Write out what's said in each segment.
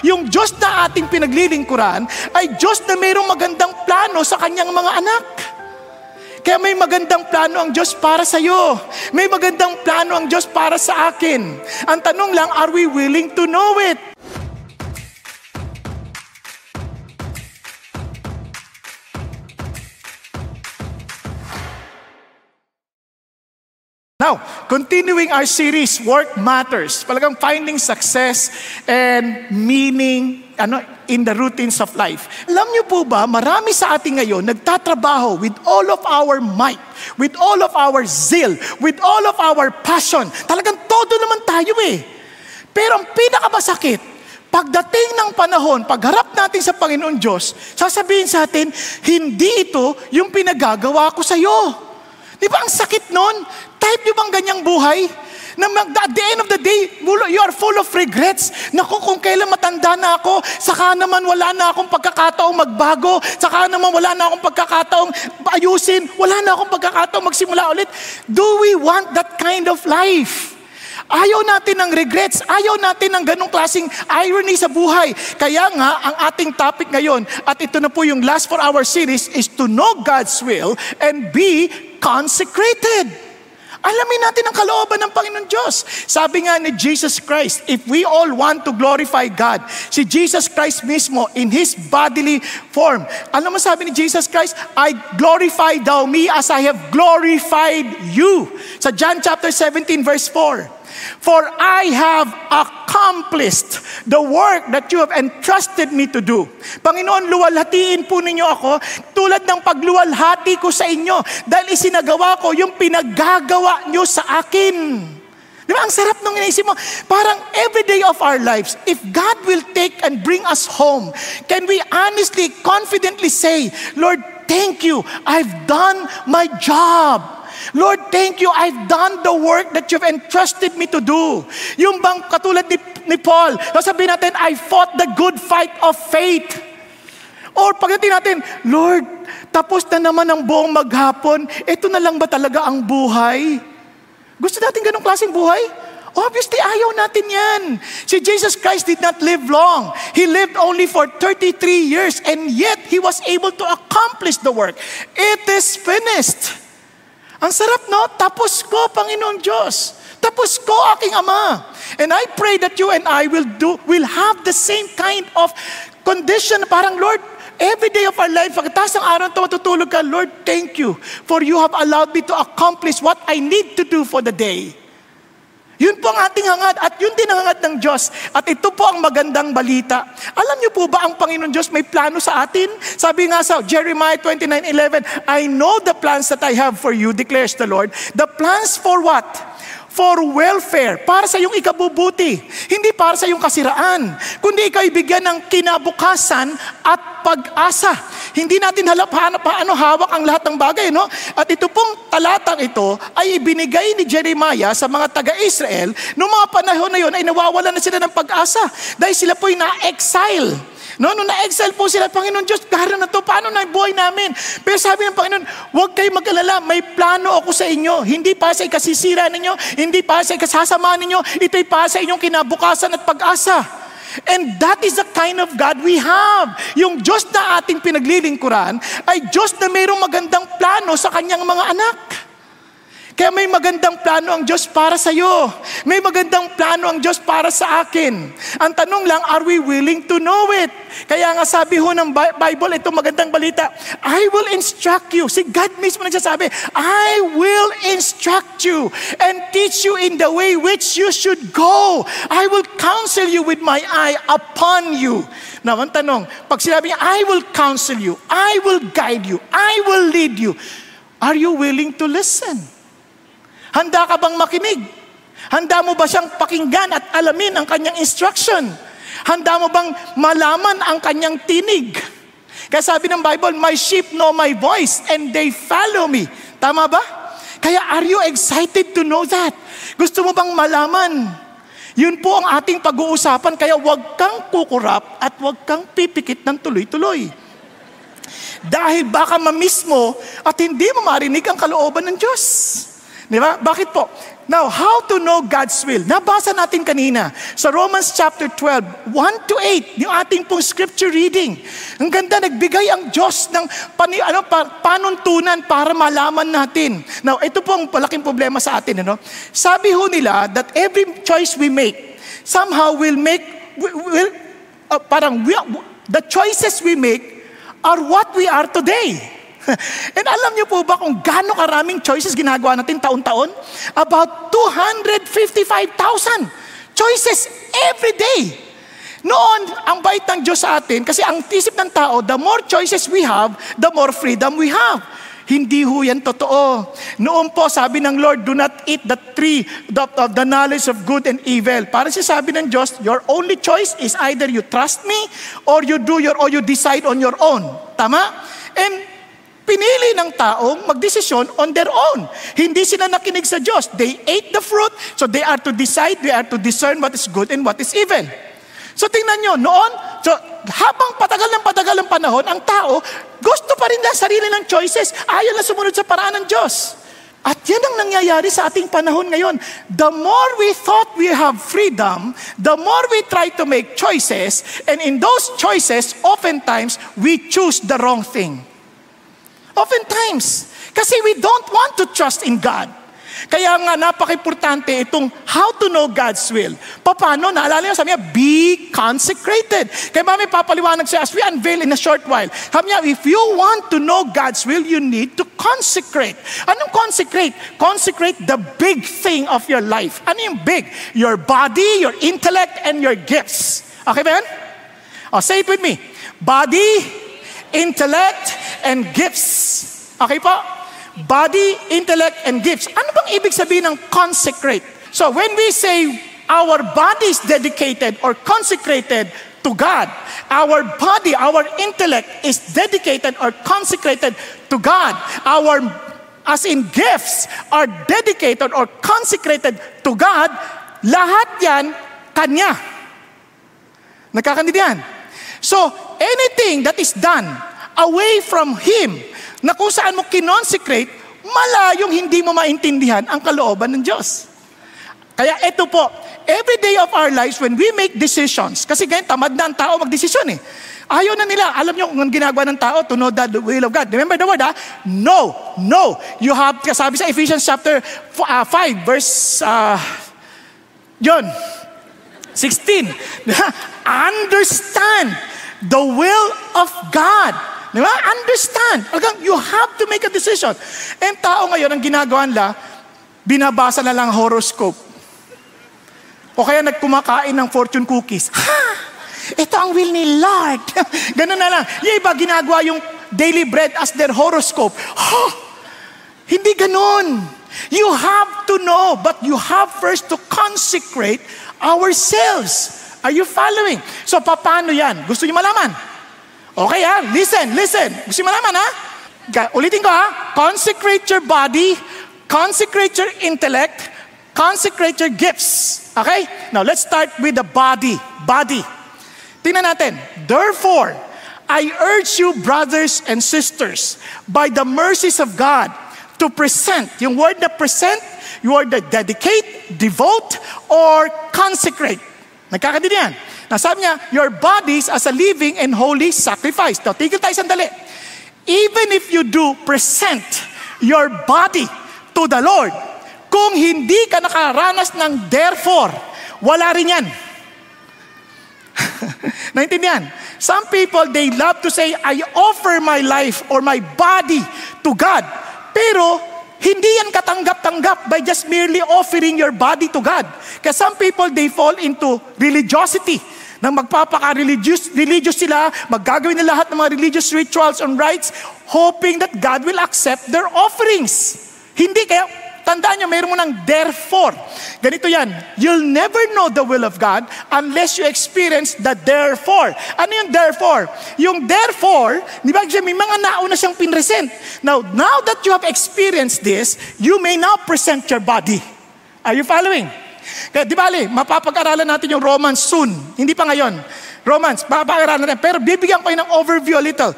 yung Diyos na ating pinaglilingkuran ay Diyos na mayroong magandang plano sa kanyang mga anak. Kaya may magandang plano ang Diyos para sa iyo. May magandang plano ang Diyos para sa akin. Ang tanong lang, are we willing to know it? Now, continuing our series, Work Matters. Talagang finding success and meaning in the routines of life. Alam niyo po ba, marami sa atin ngayon nagtatrabaho with all of our might, with all of our zeal, with all of our passion. Talagang todo naman tayo eh. Pero ang pinakamasakit, pagdating ng panahon, pagharap natin sa Panginoon Diyos, sasabihin sa atin, hindi ito yung pinagagawa ko sa iyo. Di ba ang sakit nun? Type nyo bang ganyang buhay? Na at the end of the day, you are full of regrets. Naku, kung kailan matanda na ako, saka naman wala na akong pagkakataong magbago, saka naman wala na akong pagkakataong ayusin, wala na akong pagkakataong magsimula ulit. Do we want that kind of life? Ayaw natin ng regrets, ayaw natin ng ganong klaseng irony sa buhay. Kaya nga, ang ating topic ngayon, at ito na po yung last for our series, is to know God's will and be consecrated. Alamin natin ang kalooban ng Panginoon Diyos. Sabi nga ni Jesus Christ, if we all want to glorify God, si Jesus Christ mismo in His bodily form. Alam mo sabi ni Jesus Christ, I glorify thou me as I have glorified you. Sa John chapter 17 verse 4. For I have accomplished the work that you have entrusted me to do. Panginoon, luwalhatiin po ninyo ako tulad ng pagluwalhati ko sa inyo dahil isinagawa ko yung pinaggagawa nyo sa akin. Di ba? Ang sarap nung inaisip mo. Parang every day of our lives, if God will take and bring us home, can we honestly, confidently say, Lord, thank you. I've done my job. Lord, thank you. I've done the work that you've entrusted me to do. Yung bang katulad ni Paul, sabihin natin, I fought the good fight of faith. Or pagdating natin, Lord, tapos na naman ang buong maghapon, ito na lang ba talaga ang buhay? Gusto natin ganong klaseng buhay? Obviously, ayaw natin yan. Si Jesus Christ did not live long. He lived only for 33 years and yet He was able to accomplish the work. It is finished. Ang sarap, no? Tapos ko, Panginoon Diyos. Tapos ko, aking Ama. And I pray that you and I will have the same kind of condition. Parang, Lord, every day of our life, pagkatapos ng araw ito, matutulog ka, Lord, thank you for you have allowed me to accomplish what I need to do for the day. Yun po ang ating hangad at yun din ang hangad ng Diyos. At ito po ang magandang balita. Alam niyo po ba ang Panginoon Diyos may plano sa atin? Sabi nga sa Jeremiah 29:11, I know the plans that I have for you, declares the Lord. The plans for what? For welfare, para sa iyong ikabubuti. Hindi para sa iyong kasiraan. Kundi ikaw ibigyan ng kinabukasan at pag-asa. Hindi natin paano hawak ang lahat ng bagay, no? At ito pong talatang ito ay ibinigay ni Jeremiah sa mga taga-Israel noong mga panahon na yun ay nawawalan na sila ng pag-asa dahil sila po'y na-exile. No, nung na-exile po sila, Panginoon Diyos, gano'n na to, paano na buhay namin? Pero sabi ng Panginoon, huwag kayo mag-alala, may plano ako sa inyo. Hindi para sa ikasisira ninyo, hindi para sa ikasasama ninyo, ito'y para sa inyong kinabukasan at pag-asa. And that is the kind of God we have. Yung Diyos na ating pinaglilingkuran ay Diyos na mayroong magandang plano sa kanyang mga anak. Kaya may magandang plano ang Diyos para sa iyo. May magandang plano ang Diyos para sa akin. Ang tanong lang, are we willing to know it? Kaya nga sabi ho ng Bible, ito magandang balita, I will instruct you. Si God mismo nagsasabi, I will instruct you and teach you in the way which you should go. I will counsel you with my eye upon you. Now, ang tanong, pag sinabi niya, I will counsel you, I will guide you, I will lead you, are you willing to listen? Handa ka bang makinig? Handa mo ba siyang pakinggan at alamin ang kanyang instruction? Handa mo bang malaman ang kanyang tinig? Kaya sabi ng Bible, my sheep know my voice and they follow me. Tama ba? Kaya are you excited to know that? Gusto mo bang malaman? Yun po ang ating pag-uusapan, kaya huwag kang kukurap at huwag kang pipikit ng tuloy-tuloy. Dahil baka mamiss mo at hindi mo marinig ang kalooban ng Diyos. Di ba? Bakit po? Now, how to know God's will? Nabasa natin kanina sa Romans chapter 12, 1 to 8, yung ating pong scripture reading. Ang ganda, nagbigay ang Diyos ng panuntunan para malaman natin. Now, ito pong malaking problema sa atin. Sabi ho nila that every choice we make, somehow the choices we make are what we are today. And alam niyo po ba kung gaano karaming choices ginagawa natin taon-taon? About 255,000 choices every day. Noon, ang bait ng Diyos sa atin, kasi ang isip ng tao, the more choices we have, the more freedom we have. Hindi ho yan totoo. Noon po, sabi ng Lord, do not eat the tree of the knowledge of good and evil. Para siya sabi ng Diyos, your only choice is either you trust me or you decide on your own. Tama? And pinili ng taong magdesisyon on their own. Hindi sila nakinig sa Diyos. They ate the fruit, so they are to decide, they are to discern what is good and what is evil. So tingnan nyo, noon, habang patagal ng panahon, ang tao, gusto pa rin na sarili ng choices, ayaw na sumunod sa paraan ng Diyos. At yan ang nangyayari sa ating panahon ngayon. The more we thought we have freedom, the more we try to make choices, and in those choices, oftentimes, we choose the wrong thing. Oftentimes. Kasi we don't want to trust in God. Kaya nga napaka-importante itong how to know God's will. Paano? Naalala niyo, sabi niya, be consecrated. Kaya mami, papaliwanag siya as we unveil in a short while. Sabi niya, if you want to know God's will, you need to consecrate. Anong consecrate? Consecrate the big thing of your life. Ano yung big? Your body, your intellect, and your gifts. Okay ba yan? Say it with me. Body, intellect, and gifts. Okay po? Body, intellect, and gifts. Ano bang ibig sabihin ng consecrate? So when we say our body is dedicated or consecrated to God, our body, our intellect is dedicated or consecrated to God. Our, as in gifts, are dedicated or consecrated to God. Lahat yan, Kanya. Nagkakaintindihan? So, anything that is done away from Him, na kung saan mo kinonsecrate, malayong hindi mo maintindihan ang kalooban ng Diyos. Kaya ito po, every day of our lives when we make decisions, kasi ganyan, tamad na ang tao magdesisyon eh. Ayaw na nila. Alam niyo kung ang ginagawa ng tao to know the will of God. Remember the word, No. No. You have, sabi sa Ephesians chapter 5, verse, 16. Understand the will of God. Diba? Understand. You have to make a decision. And tao ngayon, ang ginagawa nila, binabasa na lang horoscope. O kaya nagkumakain ng fortune cookies. Ito ang will ni Lord. Ganun na lang. Yung iba ginagawa yung daily bread as their horoscope. Hindi ganun. You have to know, but you have first to consecrate ourselves. Are you following? So, paano yan? Gusto niyo malaman? Okay listen. Gusto niyo malaman Ulitin ko Consecrate your body, consecrate your intellect, consecrate your gifts. Okay? Now, let's start with the body. Body. Tingnan natin. Therefore, I urge you, brothers and sisters, by the mercies of God, to present. Yung word na present, yung word na dedicate, devote, or consecrate. Nagkakaintindihan? Now, sabi niya, your bodies as a living and holy sacrifice. Now, tigil tayo sandali. Even if you do present your body to the Lord, kung hindi ka nakaranas ng therefore, wala rin yan. Naintindihan? Some people, they love to say, I offer my life or my body to God. Pero, hindi yan katanggap-tanggap by just merely offering your body to God. Kasi some people, they fall into religiosity. Nang magpapaka-religious sila, maggagawin na lahat ng mga religious rituals and rites, hoping that God will accept their offerings. Hindi, kaya tandaan nyo, mayroon mo ng therefore. Ganito yan, you'll never know the will of God unless you experience the therefore. Ano yung therefore? Yung therefore, di ba, may mga nauna siyang pinresent. Now that you have experienced this, you may now present your body. Are you following? Kaya di bali, mapapag-aralan natin yung Romans soon. Hindi pa ngayon. Romans, papag-aralan natin. Pero bibigyan ko kayo ng overview a little.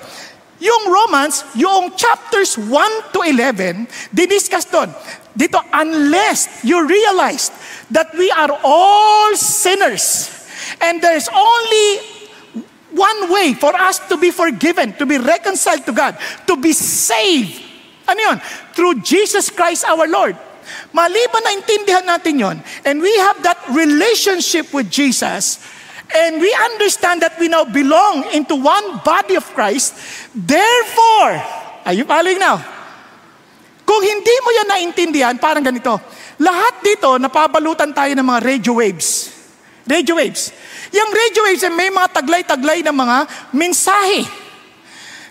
Yung Romans, yung chapters 1 to 11, diniscuss doon. Dito, unless you realize that we are all sinners and there's only one way for us to be forgiven, to be reconciled to God, to be saved. Ano yun? Through Jesus Christ our Lord. Maliban na intindihan natin yon, and we have that relationship with Jesus, and we understand that we now belong into one body of Christ, therefore, are you following now? Kung hindi mo yan naintindihan, parang ganito. Lahat dito, napabalutan tayo ng mga radio waves. Radio waves. Yung radio waves, may mga taglay-taglay na mga mensahe.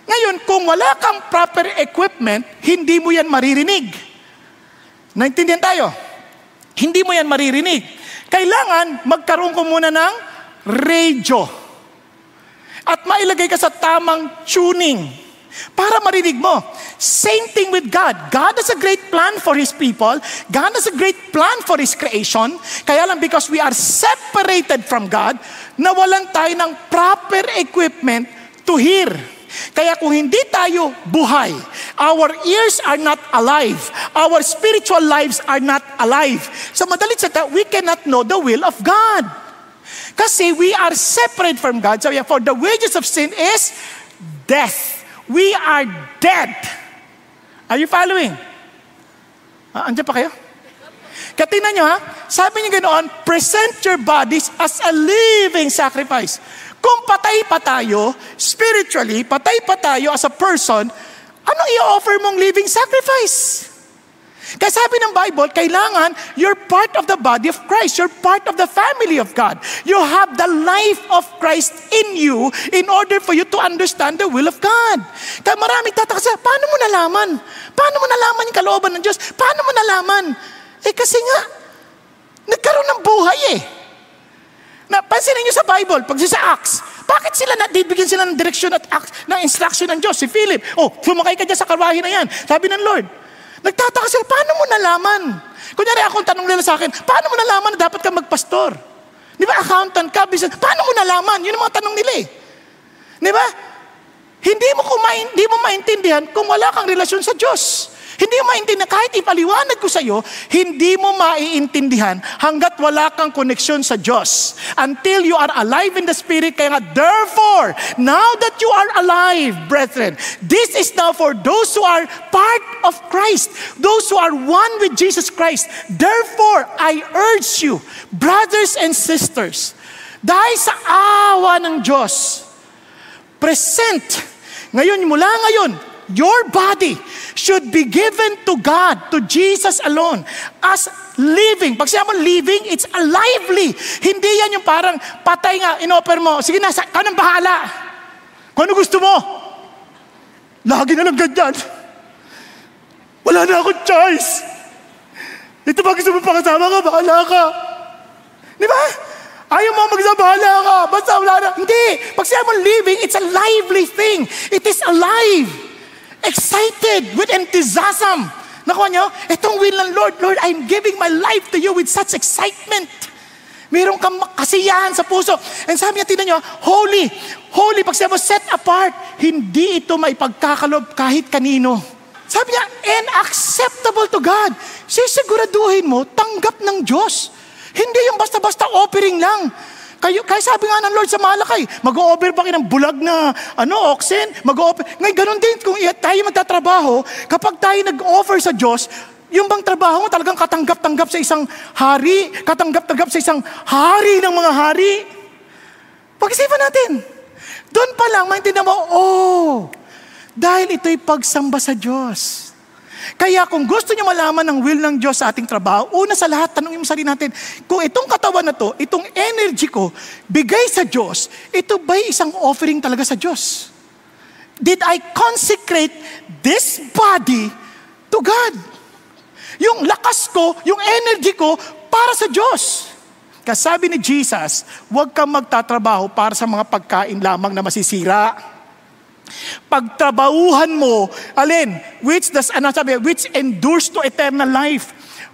Ngayon, kung wala kang proper equipment, hindi mo yan maririnig. Naintindihan tayo? Hindi mo yan maririnig. Kailangan magkaroon ko muna ng radio. At mailagay ka sa tamang tuning para marinig mo. Same thing with God. God has a great plan for His people. God has a great plan for His creation. Kaya lang because we are separated from God, nawalan tayo ng proper equipment to hear. Kaya kung hindi tayo buhay, our ears are not alive, our spiritual lives are not alive. So madalit salita, we cannot know the will of God. Kasi we are separate from God. So for the wages of sin is death. We are dead. Are you following? Andiyan pa kayo? Katingnan nyo ha, sabi niya ganoon, present your bodies as a living sacrifice. Kung patay pa tayo, spiritually, patay pa tayo as a person, anong i-offer mong living sacrifice? Kaya sabi ng Bible, kailangan you're part of the body of Christ. You're part of the family of God. You have the life of Christ in you in order for you to understand the will of God. Kaya maraming tataka, paano mo nalaman? Paano mo nalaman yung kalooban ng Diyos? Paano mo nalaman? Kasi nga, nagkaroon ng buhay Pansinin niyo sa Bible, pag sa Acts, bakit sila bibigyan sila ng direksyon at ng instruction ng Diyos? Si Philip, sumakay ka dyan sa karwahe na yan. Sabi ng Lord, nagtataka sila, paano mo nalaman? Kunyari akong tanong nila sa akin, paano mo nalaman na dapat ka magpastor? Di ba, accountant ka, business, paano mo nalaman? Yun ang mga tanong nila Di ba? Hindi mo maintindihan kung wala kang relasyon sa Diyos. Hindi mo maintindihan, kahit ipaliwanag ko sa iyo, hindi mo maiintindihan hanggat wala kang koneksyon sa Diyos. Until you are alive in the Spirit, kaya nga, therefore, now that you are alive, brethren, this is now for those who are part of Christ, those who are one with Jesus Christ. Therefore, I urge you, brothers and sisters, dahil sa awa ng Diyos, mula ngayon, your body should be given to God, to Jesus alone, as living. Pag sinabi mo living, it's a lively. Hindi yan yung parang patay nga, in-offer mo, sige na, ka nang bahala. Kung ano gusto mo. Lagi na lang ganyan. Wala na akong choice. Ito ba gusto mo pakasama ka, bahala ka. Di ba? Ayaw mo magsabahala ka, basta wala na. Hindi. Pag sinabi mo living, it's a lively thing. It is alive. Excited with enthusiasm. Nakuha nyo? Itong will ng Lord, Lord, I'm giving my life to you with such excitement. Meron kang kasiyahan sa puso. And sabi niya, tingnan nyo, holy. Holy, pag sabi mo, set apart. Hindi ito maipagkakalob kahit kanino. Sabi niya, and acceptable to God. Sisiguraduhin mo, tanggap ng Diyos. Hindi yung basta-basta offering lang. Kaya sabi nga ng Lord sa Malakay, mag-o-offer pa kayo ng bulag na oxen, mag-o-offer. Ngayon, ganun din, kung tayo magtatrabaho, kapag tayo nag-offer sa Diyos, yung bang trabaho mo talagang katanggap-tanggap sa isang hari, katanggap-tanggap sa isang hari ng mga hari. Pag-isipan natin. Doon pa lang, maintindihan mo, dahil ito'y pagsamba sa Diyos. Kaya kung gusto niyo malaman ang will ng Diyos sa ating trabaho, una sa lahat, tanongin mo sa sarili natin, kung itong katawan na to, itong energy ko, bigay sa Diyos, ito ba'y isang offering talaga sa Diyos? Did I consecrate this body to God? Yung lakas ko, yung energy ko, para sa Diyos. Kasabi ni Jesus, huwag kang magtatrabaho para sa mga pagkain lamang na masisira. Pagtrabahuhan mo, which endures to eternal life.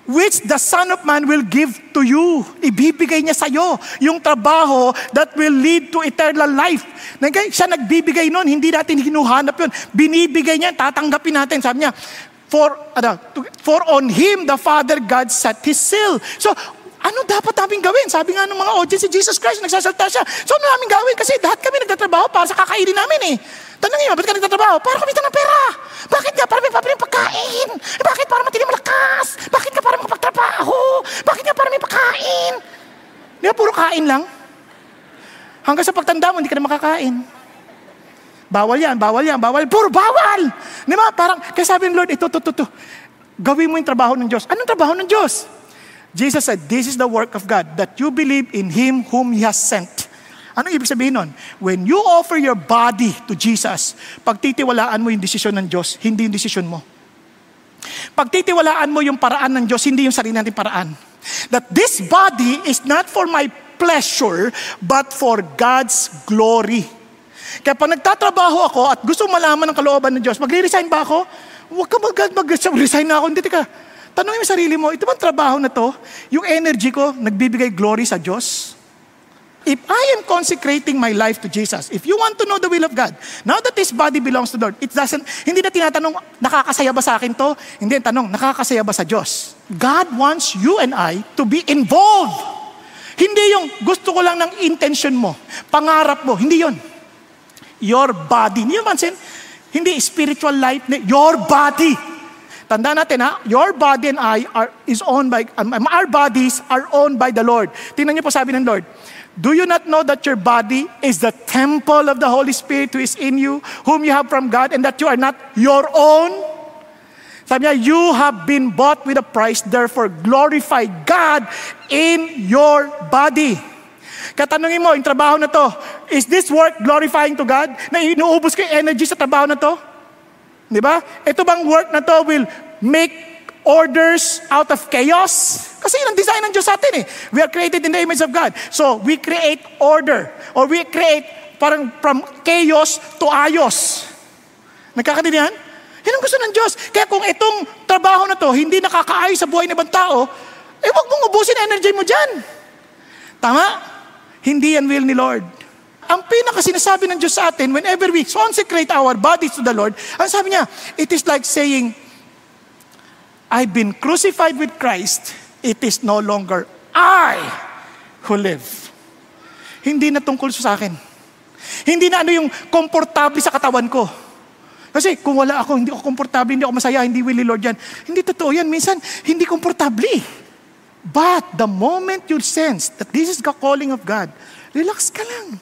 which the Son of Man will give to you. Ibibigay niya sa'yo yung trabaho that will lead to eternal life. Siya nagbibigay nun, hindi natin hinuhanap yun. Binibigay niya, tatanggapin natin. Sabi niya, for on Him the Father God set His seal. So, ano dapat namin gawin? Sabi nga ng mga audience, si Jesus Christ, nagsasalta siya. So, ano namin gawin? Kasi lahat kami nagtatrabaho para sa kakainin namin eh. Tanongin mo, ba't ka nagtatrabaho? Para kumita ng pera. Bakit nga? Para may pabili ng pagkain. Bakit? Para matindi malakas. Bakit nga? Para makapagtrabaho. Bakit nga? Para may pagkain. Di ba, puro kain lang? Hanggang sa pagtanda mo, hindi ka na makakain. Bawal yan, bawal yan, bawal. Puro bawal! Di ba? Parang, kaya sabi ng Lord, ito. Gawin mo yung trabaho ng Diyos. Anong trabaho ng Diyos? Jesus said, this is the work of God, that you believe in Him whom He has sent. Ano ibig sabihin nun? When you offer your body to Jesus, pagtitiwalaan mo yung desisyon ng Diyos, hindi yung desisyon mo. Pagtitiwalaan mo yung paraan ng Diyos, hindi yung sarili nating paraan. That this body is not for my pleasure, but for God's glory. Kaya pag nagtatrabaho ako at gusto malaman ng kalooban ng Diyos, magre-resign ba ako? Huwag ka mag-resign na ako. Hindi, teka. Tanungin mo sarili mo, ito bang trabaho na to? Yung energy ko, nagbibigay glory sa Diyos? If I am consecrating my life to Jesus, if you want to know the will of God, now that this body belongs to the Lord, hindi na tinatanong, nakakasaya ba sa akin to? Hindi, tanong, nakakasaya ba sa Diyos? God wants you and I to be involved. Hindi yung gusto ko lang ng intention mo, pangarap mo, hindi yon. Your body. Hindi yung mansin, hindi spiritual life, your body. Tandaan natin your body and our bodies are owned by the Lord. Tingnan niyo po sabi ng Lord, do you not know that your body is the temple of the Holy Spirit who is in you, whom you have from God, and that you are not your own? Sabi niya, you have been bought with a price, therefore glorify God in your body. Katanungin mo, yung trabaho na to, is this work glorifying to God? Na inuubos ko yung energy sa trabaho na to? Di ba? Ito bang work na to will make orders out of chaos? Kasi yun ang design ng Diyos sa atin eh. We are created in the image of God. So, we create order. Or we create parang from chaos to ayos. Nagkakaintindihan? Yan ang gusto ng Diyos. Kaya kung itong trabaho na to hindi nakakaayos sa buhay ng ibang tao, wag mong ubusin energy mo dyan. Tama? Hindi yan will ni Lord. Ang pinaka-sinasabi ng Diyos sa atin, whenever we consecrate our bodies to the Lord, ang sabi niya, it is like saying, I've been crucified with Christ, it is no longer I who live. Hindi na tungkol sa akin. Hindi na yung komportable sa katawan ko. Kasi kung wala ako, hindi ako komportable, hindi ako masaya, hindi will ni Lord yan. Hindi totoo yan. Minsan, hindi komportable. But the moment you sense that this is the calling of God, relax ka lang.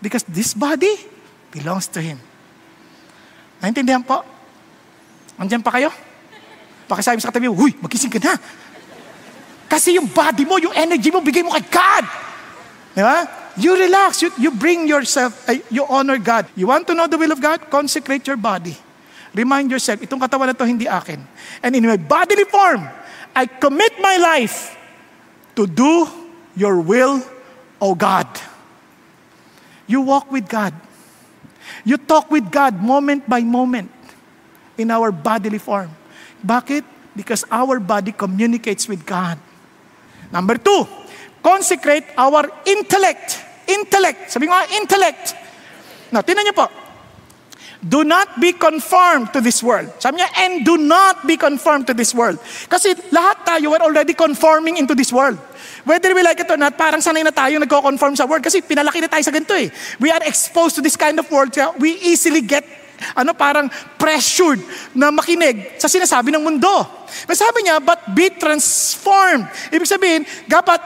Because this body belongs to Him. Naintindihan po? Andiyan pa kayo? Pakisabi sa katabi, huy, magising ka na. Kasi yung body mo, yung energy mo, bigay mo kay God. Di ba? You relax, you bring yourself, you honor God. You want to know the will of God? Consecrate your body. Remind yourself, itong katawan na to hindi akin. And in my bodily form, I commit my life to do your will, O God. You walk with God. You talk with God moment by moment in our bodily form. Bakit? Because our body communicates with God. Number 2, consecrate our intellect. Intellect. Sabi nga, intellect. Now, tingnan niyo po. Do not be conformed to this world. Sabi niya, and do not be conformed to this world. Kasi lahat tayo are already conforming into this world. Whether we like it or not, parang sanay na tayo nagko-conform sa world. Kasi pinalaki na tayo sa ganito eh. We are exposed to this kind of world. Kaya we easily get parang pressured na makinig sa sinasabi ng mundo. Sabi niya, but be transformed. Ibig sabihin, dapat,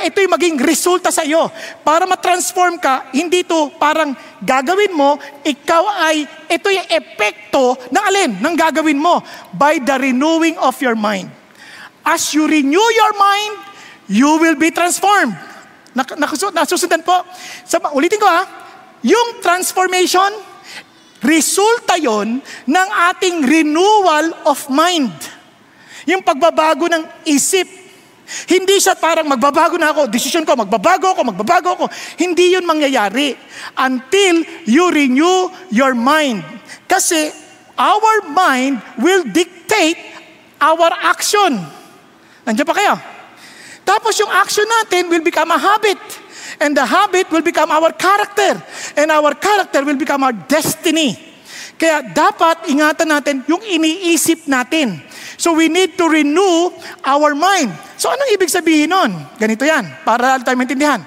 ito yung maging resulta sa iyo. Para ma-transform ka, hindi ito parang gagawin mo, ito yung epekto ng alin, ng gagawin mo, by the renewing of your mind. As you renew your mind, you will be transformed. Nasusundan po. Ulitin ko yung transformation, resulta yon ng ating renewal of mind. Yung pagbabago ng isip. Hindi siya parang magbabago na ako, decision ko, magbabago ako. Hindi yun mangyayari until you renew your mind. Kasi our mind will dictate our action. Nandiyan pa kayo? Tapos yung action natin will become a habit. And the habit will become our character. And our character will become our destiny. Kaya dapat ingatan natin yung iniisip natin. So we need to renew our mind. So anong ibig sabihin nun? Ganito yan, para tayo maintindihan.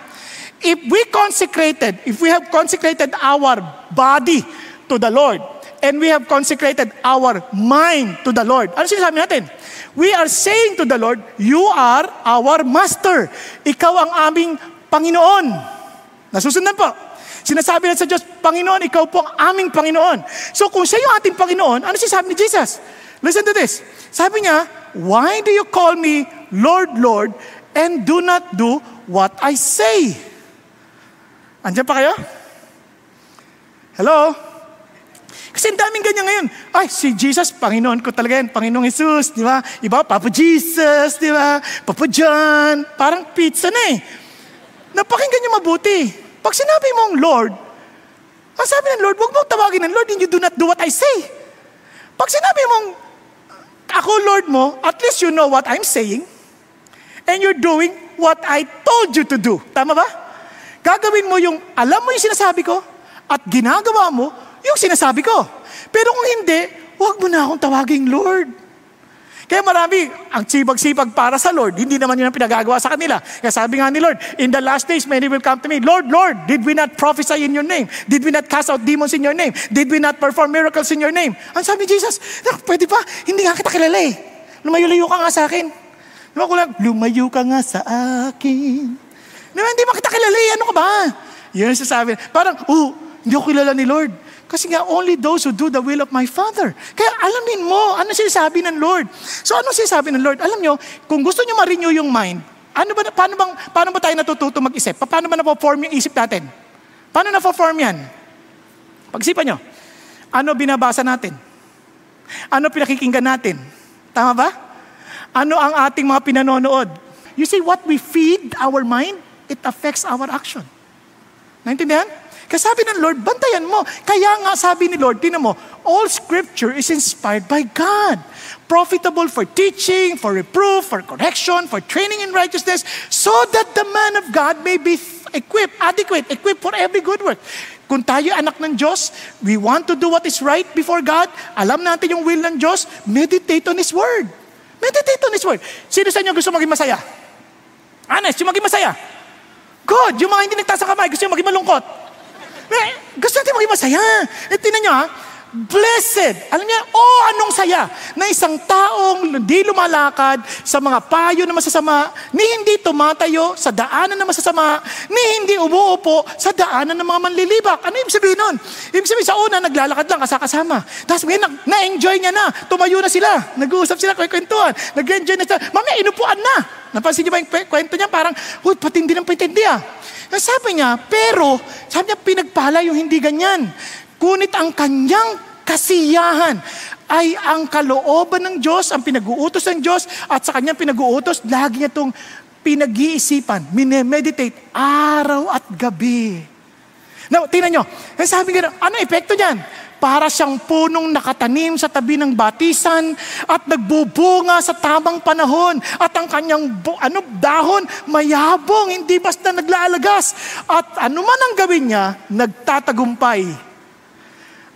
If we have consecrated our body to the Lord, and we have consecrated our mind to the Lord, ano sinasabi natin? We are saying to the Lord, you are our master. Ikaw ang aming Panginoon. Nasusundan po. Sinasabi na sa Diyos, Panginoon, ikaw po ang aming Panginoon. So kung siya yung ating Panginoon, ano sinasabi ni Jesus? Listen to this. Sabi niya, why do you call me Lord, Lord, and do not do what I say? Andiyan pa kayo? Hello? Kasi ang daming ganyan ngayon. Ay, si Jesus, Panginoon ko talaga yan. Panginoong Jesus, di ba? Iba, Papa Jesus, di ba? Papa John. Parang pizza na eh. Napakinggan niyo mabuti. Pag sinabi mong Lord, ang sabi ng Lord, huwag mong tawagin ng Lord, and you do not do what I say. Pag sinabi mong, ako Lord mo, at least you know what I'm saying, and you're doing what I told you to do. Tama ba? Gagawin mo yung, alam mo yung sinasabi ko, at ginagawa mo yung sinasabi ko. Pero kung hindi, huwag mo na akong tawaging Lord. Kaya marami ang sipag-sipag para sa Lord. Hindi naman yun ang pinagagawa sa kanila. Kaya sabi nga ni Lord, in the last days, many will come to me, Lord, Lord, did we not prophesy in your name? Did we not cast out demons in your name? Did we not perform miracles in your name? Ang sabi ni Jesus, pwede ba? Hindi nga kita kilala eh. Lumayo-layo ka nga sa akin. Diba ko lang, lumayo ka nga sa akin. Diba, hindi ba kita kilala eh? Ano ka ba? Yun ang sasabi. Parang, hindi ako kilala ni Lord. Kasi nga, only those who do the will of my Father. Kaya alamin mo, ano sinasabi ng Lord? So, ano sinasabi ng Lord? Alam nyo, kung gusto nyo ma-renew yung mind, paano ba tayo natututo mag-isip? Paano ba na-form yung isip natin? Paano na-form yan? Pag-isipan nyo, ano binabasa natin? Ano pinakikinggan natin? Tama ba? Ano ang ating mga pinanonood? You see, what we feed our mind, it affects our action. Naintindihan? Kasi sabi ng Lord, bantayan mo. Kaya nga sabi ni Lord, tinan mo, all scripture is inspired by God. Profitable for teaching, for reproof, for correction, for training in righteousness, so that the man of God may be equipped for every good work. Kung tayo anak ng Diyos, we want to do what is right before God, alam natin yung will ng Diyos, meditate on His Word. Meditate on His Word. Sino sa inyo gusto maging masaya? Honest, yung maging masaya. Good. Yung mga hindi nagtaas ang kamay, gusto yung maging malungkot. Gusto natin maging masaya. Tingnan nyo blessed. Alam niya, anong saya na isang taong di lumalakad sa mga payo na masasama, ni hindi tumatayo sa daanan na masasama, ni hindi umuupo sa daanan ng mga manlilibak. Ano ibig sabihin nun? Ibig sabihin sa una, naglalakad lang kasama. Tapos ngayon, na-enjoy niya na. Tumayo na sila. Nag-uusap sila, kwentuhan. Nag-enjoy na sila. Mamaya, inupuan na. Napansin niyo ba yung kwento niya? Parang, patindi ng patindi ah. Sabi niya, pinagpala yung hindi ganyan. Kunit ang kanyang kasiyahan ay ang kalooban ng Diyos, ang pinag-uutos ng Diyos, at sa kanyang pinag-uutos, lagi niya itong pinag-iisipan, minemeditate, araw at gabi. Now, tingnan nyo, sabi nga, ano epekto niyan? Para siyang punong nakatanim sa tabi ng batisan at nagbubunga sa tamang panahon at ang kanyang dahon mayabong, hindi basta naglaalagas. At ano man ang gawin niya, nagtatagumpay.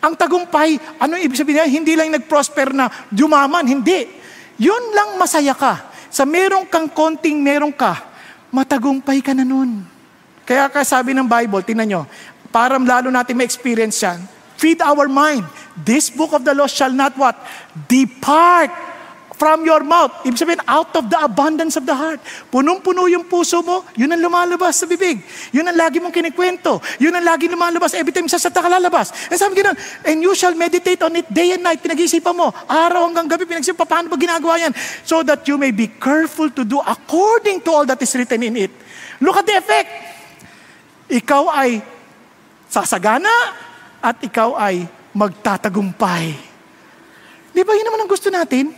Ang tagumpay, ano ibig sabihin niya? Hindi lang nag-prosper na yumaman, hindi. Yun lang masaya ka. Sa merong kang konting meron ka, matagumpay ka na nun. Kaya sabi ng Bible, tingnan nyo, para lalo natin ma-experience yan, feed our mind. This book of the law shall not what? Depart from your mouth. Ibig sabihin, out of the abundance of the heart. Punong-puno yung puso mo, yun ang lumalabas sa bibig. Yun ang lagi mong kinikwento. Yun ang lagi lumalabas. Every time sasalita ka lalabas. And sabi gano'n, and you shall meditate on it day and night. Pinag-iisipan mo. Araw hanggang gabi, pinag-iisipan, paano ba ginagawa yan? So that you may be careful to do according to all that is written in it. Look at the effect. Ikaw ay sasagana, at ikaw ay magtatagumpay. Di ba yun naman ang gusto natin?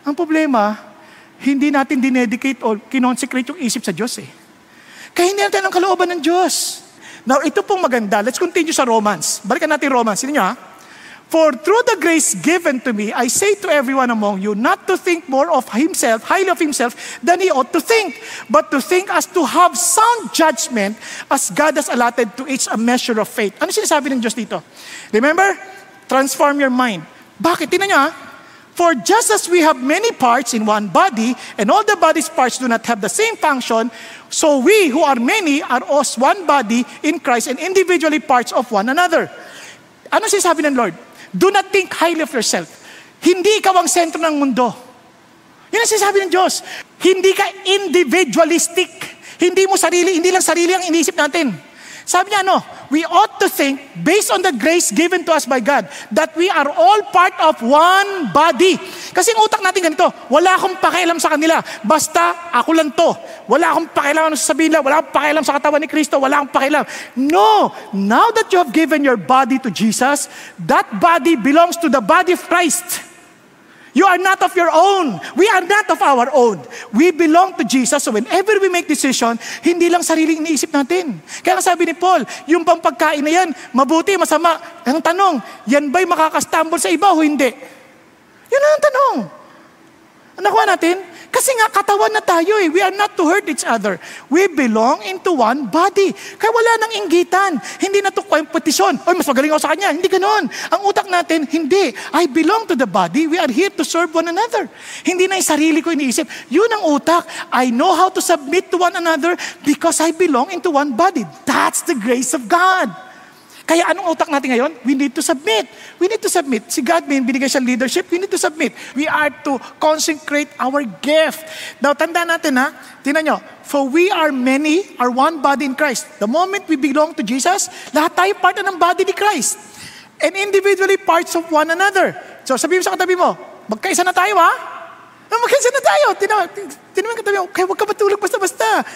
Ang problema, hindi natin dinedicate o kinonsecrate yung isip sa Diyos eh. Kaya hindi natin ang kalooban ng Diyos. Now, ito pong maganda. Let's continue sa Romans. Balikan natin Romans. Sino nyo ha? For through the grace given to me, I say to everyone among you, not to think more of himself, highly of himself, than he ought to think, but to think as to have sound judgment, as God has allotted to each a measure of faith. Ano sinasabi ng Diyos dito? Remember? Transform your mind. Bakit? Tingnan nyo ha. For just as we have many parts in one body, and all the body's parts do not have the same function, so we who are many are as one body in Christ and individually parts of one another. Ano sinasabi ng Lord? Do not think highly of yourself. Hindi ikaw ang sentro ng mundo. Yan ang sinasabi ng Diyos. Hindi ka individualistic. Hindi lang sarili ang iniisip natin. Sabi niya, we ought to think, based on the grace given to us by God, that we are all part of one body. Kasi ang utak natin ganito, wala akong pakialam sa kanila, basta ako lang to. Wala akong pakialam sa sabihin nila, wala akong pakialam sa katawan ni Kristo, wala akong pakialam. No! Now that you have given your body to Jesus, that body belongs to the body of Christ. You are not of your own. We are not of our own. We belong to Jesus. So whenever we make decision, hindi lang sariling iniisip natin. Kaya sabi ni Paul, yung pampagkain na yan, mabuti, masama. Ang tanong, yan ba'y makakastumble sa iba o hindi? Yun ang tanong. Nakuha natin? Kasi nga, katawan na tayo eh. We are not to hurt each other. We belong into one body. Kaya wala nang inggitan. Hindi na to kompetisyon. Oy, mas magaling ako sa kanya. Hindi ganon. Ang utak natin, hindi. I belong to the body. We are here to serve one another. Hindi na yung sarili ko iniisip. Yun ang utak. I know how to submit to one another because I belong into one body. That's the grace of God. Kaya anong utak natin ngayon? We need to submit. We need to submit. Si God, may binigay siyang leadership, we need to submit. We are to consecrate our gift. Now, tandaan natin ha, tingnan nyo, for we are many, are one body in Christ. The moment we belong to Jesus, lahat tayo part na ng body ni Christ. And individually parts of one another. So, sabihin mo sa katabi mo, magkaisa na tayo ha? Magkaisa na tayo. Tingnan mo yung katabi mo, kaya huwag ka matulog basta-basta.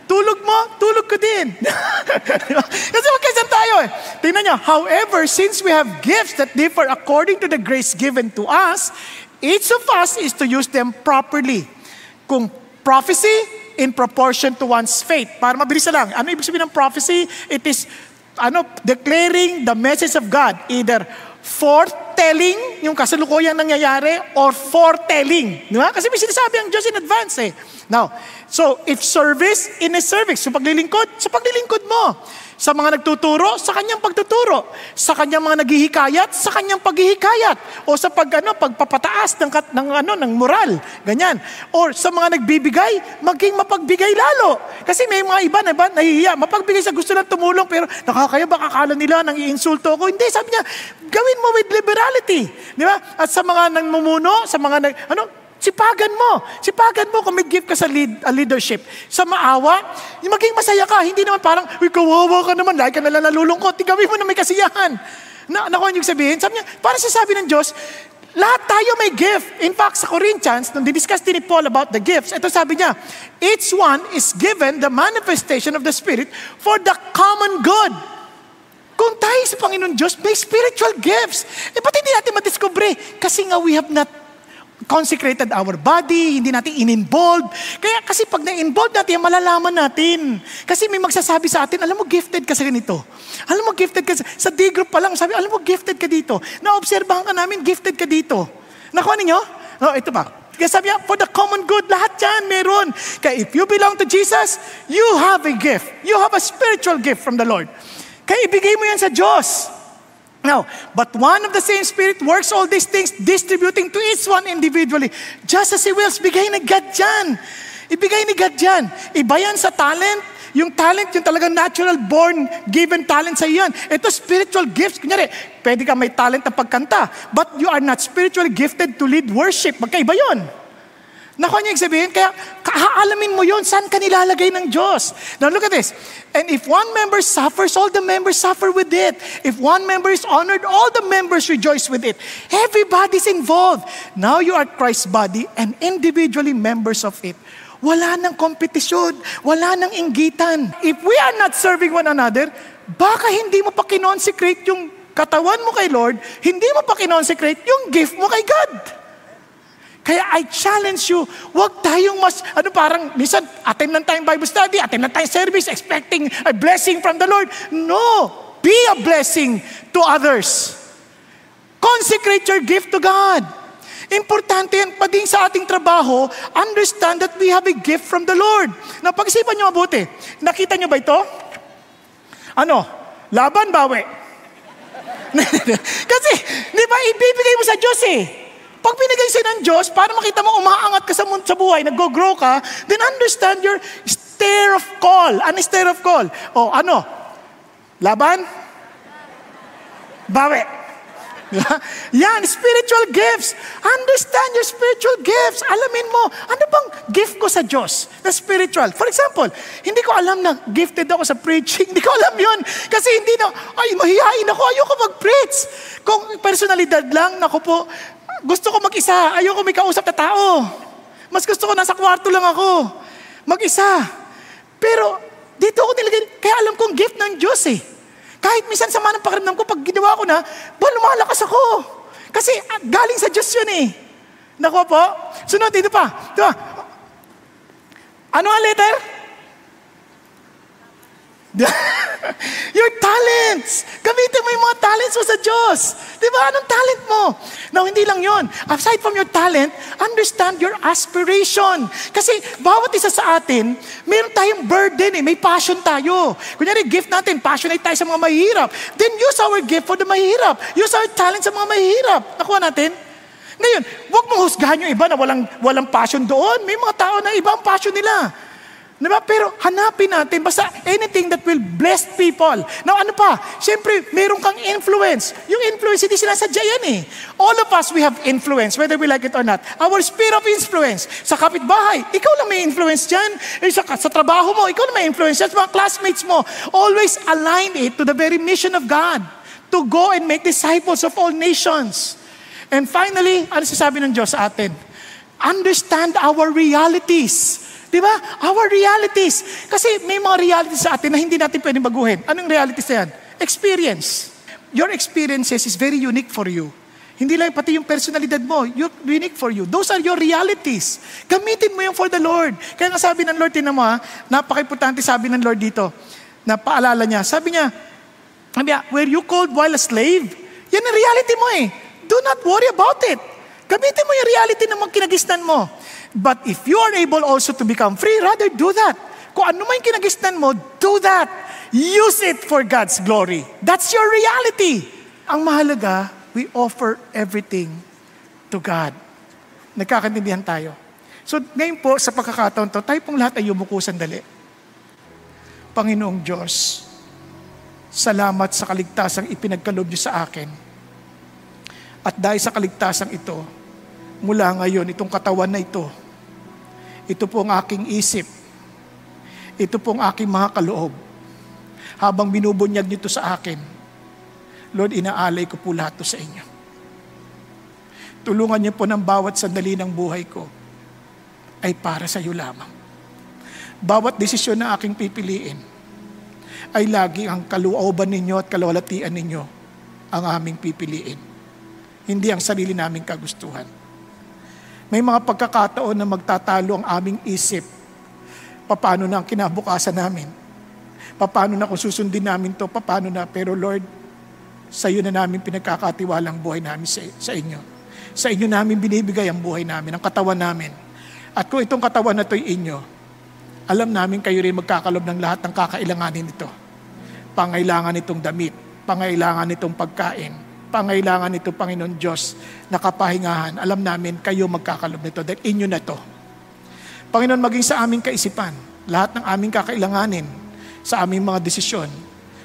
Tulog mo, tulog ko din. Kasi magkaisan tayo eh. Tingnan nyo, however, since we have gifts that differ according to the grace given to us, each of us is to use them properly. Kung prophecy, in proportion to one's faith. Para mabilis na lang. Ano ibig sabihin ng prophecy? It is declaring the message of God. Either foretelling, yung kasalukuyang nangyayari, or foretelling. Di ba? Kasi may sinasabi ang Diyos in advance eh. Now, so if service, in a service. So paglilingkod, sa paglilingkod mo. Sa mga nagtuturo, sa kanyang pagtuturo. Sa kanyang mga naghihikayat, sa kanyang paghihikayat. O sa pagpapataas ng moral. Ganyan. Or sa mga nagbibigay, maging mapagbigay lalo. Kasi may mga iba na nahihiya. Mapagbigay sa gusto lang tumulong, pero nakakaya baka akala nila nang iinsulto ko. Hindi, sabi niya, gawin mo with liberality. Di ba? At sa mga nangmumuno, sa mga sipagan mo kung may gift ka sa leadership. Sa maawa, maging masaya ka. Hindi naman parang, kawawa ka naman, lagi ka nalang nalulungkot. Gawin mo na may kasiyahan. Nakuha niyo sabihin? Sabi niya, para sasabi ng Diyos, lahat tayo may gift. In fact, sa Corinthians, nung didiscuss din ni Paul about the gifts, ito sabi niya, each one is given the manifestation of the Spirit for the common good. Kung tayo sa Panginoon Diyos, may spiritual gifts. Ba't hindi natin madiscover? Kasi nga we have not consecrated our body, hindi natin in-involve. Kaya kasi pag na-involve natin, malalaman natin. Kasi may magsasabi sa atin, alam mo, gifted ka sa ganito. Alam mo, gifted ka sa D-group pa lang. Sabi, alam mo, gifted ka dito. Naobserbahan ka namin, gifted ka dito. Nakuha ninyo? Ito ba? Kaya sabi niya, for the common good, lahat yan meron. Kaya if you belong to Jesus, you have a gift. You have a spiritual gift from the Lord. Kaya ibigay mo yan sa Diyos. Now, but one of the same Spirit works all these things, distributing to each one individually, just as He wills. Bigay ni God dyan. Ibigay ni God dyan. Iba yan sa talent. Yung talent, yung talagang natural born, given talent sa iyan. Ito spiritual gifts. Kunyari, pwede ka may talent na pagkanta, but you are not spiritually gifted to lead worship. Magkaiba yun. Nakuha niya yung sabihin, kaya kaalamin mo yun, saan ka nilalagay ng Diyos? Now look at this. And if one member suffers, all the members suffer with it. If one member is honored, all the members rejoice with it. Everybody's involved. Now you are Christ's body and individually members of it. Wala nang kompetisyon, wala nang inggitan. If we are not serving one another, baka hindi mo pa kinonsecrate yung katawan mo kay Lord, hindi mo pa kinonsecrate yung gift mo kay God. Kaya I challenge you, huwag tayong parang, minsan, attend lang tayong Bible study, attend lang tayong service, expecting a blessing from the Lord. No! Be a blessing to others. Consecrate your gift to God. Importante yan, pagdating sa ating trabaho, understand that we have a gift from the Lord. Now, pag-isipan nyo mabuti. Nakita nyo ba ito? Ano? Laban, bawi. Kasi, di ba, ibibigay mo sa Diyos eh. Pag binigay sa'yo ng Diyos, para makita mo umaangat ka sa buhay, nag-grow ka, then understand your stair of call. Ano stair of call? O, ano? Laban? Bawi. Yan, spiritual gifts. Understand your spiritual gifts. Alamin mo, ano bang gift ko sa Diyos na spiritual? For example, hindi ko alam na gifted ako sa preaching. Hindi ko alam yun. Kasi hindi na, mahihain ako. Ayoko mag-preach. Kung personalidad lang, naku po, gusto ko mag-isa. Ayoko may kausap na tao. Mas gusto ko nasa kwarto lang ako. Mag-isa. Pero, dito ako nilagay, kaya alam kong gift ng Diyos eh. Kahit minsan sama ng pakiramdam ko, pag ginawa ko na, lumalakas ako. Kasi galing sa Diyos yun eh. Naku po. Sunod, dito pa. Diba? Ano ang letter? Your talents. Gamitin mo yung mga talents mo sa Diyos. Diba? Anong talent mo? Now, hindi lang yon. Aside from your talent, understand your aspiration. Kasi bawat isa sa atin, meron tayong burden eh. May passion tayo. Kunyari, gift natin, passionate tayo sa mga mahihirap. Then use our gift for the mahihirap. Use our talent sa mga mahihirap. Nakuha natin? Ngayon, huwag mong husgahan yung iba na walang passion doon. May mga tao na iba ang passion nila. Diba? Pero hanapin natin, basta anything that will bless people. Now ano pa? Siyempre, meron kang influence. Yung influence, hindi sinasadya yan eh. All of us, we have influence, whether we like it or not. Our sphere of influence. Sa kapitbahay, ikaw lang may influence dyan. Sa trabaho mo, ikaw lang may influence dyan. Sa mga classmates mo, always align it to the very mission of God. To go and make disciples of all nations. And finally, ano sasabi ng Diyos sa atin? Understand our realities. Diba? Our realities. Kasi may mga realities sa atin na hindi natin pwedeng baguhin. Anong realities na yan? Experience. Your experiences is very unique for you. Hindi lang pati yung personalidad mo, unique for you. Those are your realities. Gamitin mo yung for the Lord. Kaya nga sabi ng Lord, tinan mo ha, napaka-importante sabi ng Lord dito, na paalala niya. Sabi niya, were you called while a slave? Yan ang reality mo eh. Do not worry about it. Gamitin mo yung reality na magkinagisnan mo. But if you are able also to become free, rather do that. Kung ano man yung kinagisnan mo, do that. Use it for God's glory. That's your reality. Ang mahalaga, we offer everything to God. Nagkakaintindihan tayo. So ngayon po, sa pagkakataon to, tayo pong lahat ay yumuko sandali. Panginoong Diyos, salamat sa kaligtasang ipinagkaloob niyo sa akin. At dahil sa kaligtasang ito, mula ngayon, itong katawan na ito po ang aking isip, ito po ang aking mga kaloob. Habang binubunyag niyo ito sa akin, Lord, inaalay ko po lahat ito sa inyo. Tulungan niyo po ng bawat sandali ng buhay ko ay para sa iyo lamang. Bawat desisyon na aking pipiliin ay lagi ang kalooban ninyo at kalwalatian ninyo ang aming pipiliin. Hindi ang sarili naming kagustuhan. May mga pagkakataon na magtatalo ang aming isip. Paano na ang kinabukasan namin? Paano na kung susundin namin to? Paano na? Pero Lord, sa iyo na namin pinagkakatiwalang buhay namin sa inyo. Sa inyo namin binibigay ang buhay namin, ang katawan namin. At kung itong katawan na to'y inyo, alam namin kayo rin magkakalob ng lahat ng kakailanganin nito. Pangailangan nitong damit, pangailangan nitong pagkain, pangailangan nito, Panginoon Diyos, na kapahingahan. Alam namin, kayo magkakalob nito dahil inyo na to. Panginoon, maging sa aming kaisipan, lahat ng aming kakailanganin, sa aming mga desisyon,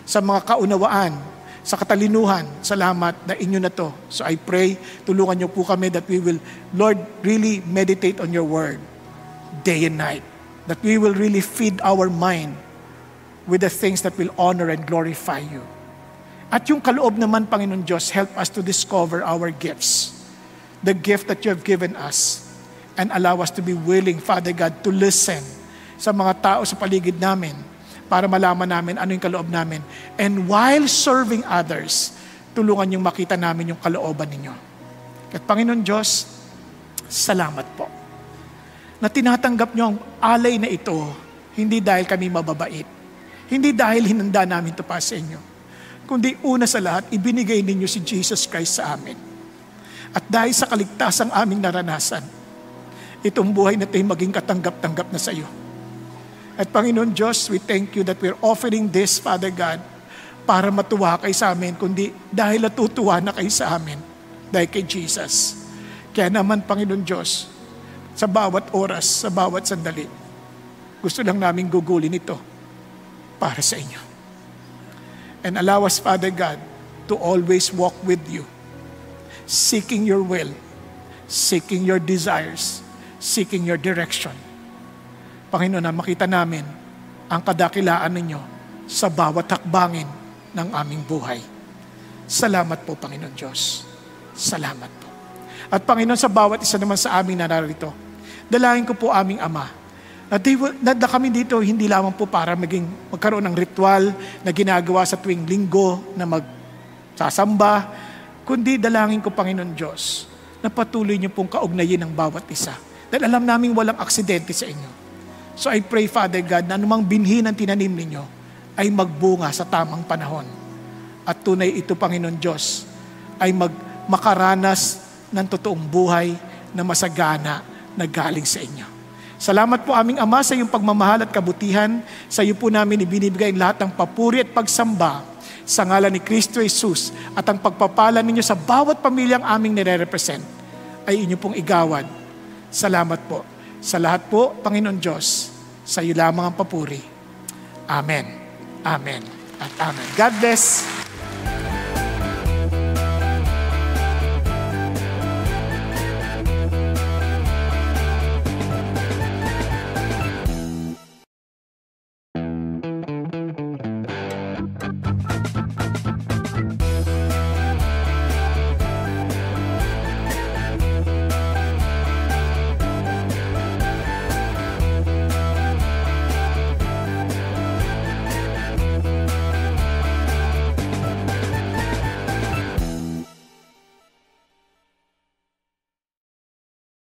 sa mga kaunawaan, sa katalinuhan, salamat na inyo na to. So I pray, tulungan niyo po kami that we will, Lord, really meditate on your word day and night. That we will really feed our mind with the things that will honor and glorify you. At yung kaloob naman, Panginoon Diyos, help us to discover our gifts. The gift that you have given us. And allow us to be willing, Father God, to listen sa mga tao sa paligid namin para malaman namin ano yung kaloob namin. And while serving others, tulungan yung makita namin yung kalooban ninyo. At Panginoon Diyos, salamat po. Na tinatanggap nyo ang alay na ito, hindi dahil kami mababait. Hindi dahil hinanda namin ito pa sa inyo. kundi una sa lahat, ibinigay ninyo si Jesus Christ sa amin. At dahil sa kaligtasang aming naranasan, itong buhay na ito ay maging katanggap-tanggap na sa iyo. At Panginoon Diyos, we thank you that we're offering this, Father God, para matuwa kayo sa amin, kundi dahil natutuwa na kayo sa amin, dahil kay Jesus. Kaya naman, Panginoon Diyos, sa bawat oras, sa bawat sandali, gusto lang namin gugulin ito para sa inyo. And allow us, Father God, to always walk with you, seeking your will, seeking your desires, seeking your direction. Panginoon, na makita namin ang kadakilaan ninyo sa bawat hakbangin ng aming buhay. Salamat po, Panginoon Diyos. Salamat po. At Panginoon, sa bawat isa naman sa aming nararito, dalangin ko po aming Ama, na kami dito hindi lamang po para magkaroon ng ritual na ginagawa sa tuwing linggo na magsasamba, kundi dalangin ko, Panginoon Diyos, na patuloy niyo pong kaugnayin ng bawat isa. Dahil alam namin walang aksidente sa inyo. So I pray, Father God, na anumang binhi ng tinanim ninyo ay magbunga sa tamang panahon. At tunay ito, Panginoon Diyos, ay makaranas ng totoong buhay na masagana na galing sa inyo. Salamat po aming Ama sa iyong pagmamahal at kabutihan. Sa iyo po namin ibinibigay lahat ng papuri at pagsamba sa ngalan ni Kristo Jesus, at ang pagpapala ninyo sa bawat pamilyang aming nire-represent ay inyo pong igawad. Salamat po. Sa lahat po, Panginoon Diyos, sa iyo lamang ang papuri. Amen. Amen. At amen. God bless.